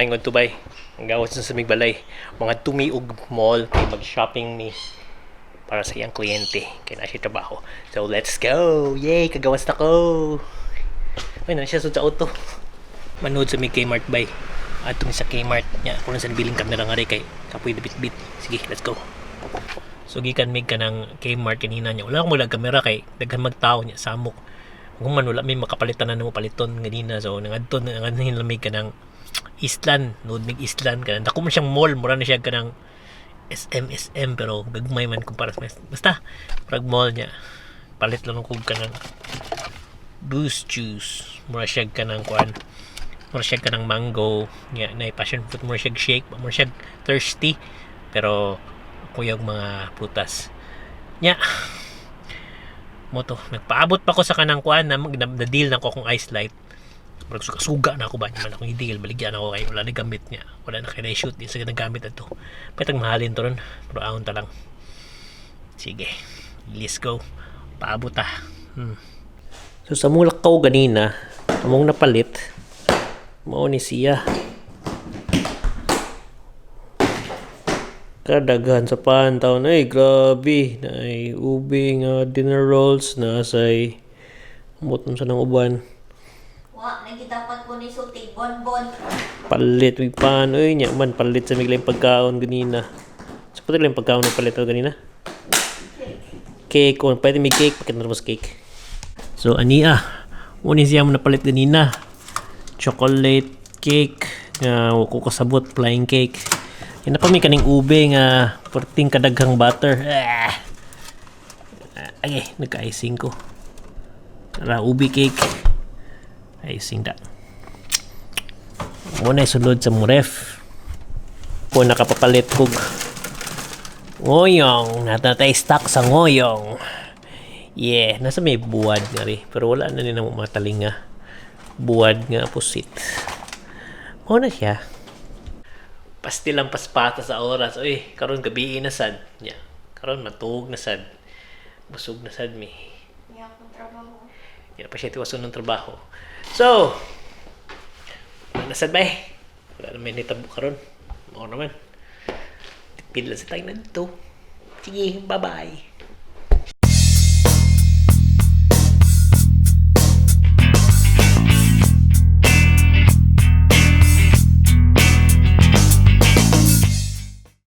Maingod to bay. Ang gawas sa samig balay. Mga tumiog mall kay mag-shopping ni para sa iyang kliyente. Kaya na siya trabaho. So, let's go! Yay! Kagawas na ko! Ay, na siya sa auto. Manood sa may Kmart bay. At tumi sa Kmart. Nya, kung sa biling kamera nga rin kay kapoy na bit-bit. Sige, let's go. So, gikan mig ka ng Kmart kanina niya. Wala akong maglag kamera kay daghan magtao niya. Samok. Kung man wala may makapalitan na mo paliton ganina. So, nangadton lamig ka ng Island. Nood mig Island ka. Dako man siyang mall. Mura na siya ka ng SM pero gagmay man kumpara sa basta parang mall niya. Palit lang kung ka ng boost juice. Mura siya ka ng kuan. Mura siya ka ng mango. Nga na passion fruit. Mura siya shake. Mura siya thirsty. Pero kuyog mga prutas. Nya. Mo to. Nagpaabot pa ko sa kanang kuan na deal na ko kung ice light. Parang suga na ako ba naman akong i-deal. Baligyan ako kay wala na gamit niya. Wala na kaya na-shoot. Di sa ginagamit ito. Petang mahalin to ron. Pero ahon ta lang. Sige. Let's go. Paabot ah. So sa mulak ko ganina, among napalit, mao ni siya. Kadaghan sa pantaw na grabe. Na ubi nga dinner rolls na say mutom sa nang uban. Wa, nagitapat ko ni Suti, bonbon. Palit, may paano niya man, palit sa miglang pagkaon ganina. Sa pati lang pagkaon na palit ganina? Cake, pwede may cake, pakit na mas cake. So, ania, unin siya mo na palit ganina. Chocolate cake, nga wako kasabot, flying cake. Yan na pa may kaning ube nga, perting kadaghang butter. Ay, nagka-icing ko. Tara, ube cake. Icing da. Muna isunod sa muref. Kung nakapapalit kog ngoyong. Natatay stock sa ngoyong. Yeah, nasa may buwad nga rin. Pero wala na rin ang matalinga. Buwad nga pusit. Muna siya. Pastil ang paspata sa oras. Uy, karon gabi na sad. Yeah. Karon matug na sad. Busog na sad mi. Hindi akong trabaho. Yan pa siya tiwason ng trabaho. So, nasad ba eh? Wala naman nitabo karon. Oo naman. Tipid lang sa tayo na dito. Sige, bye-bye.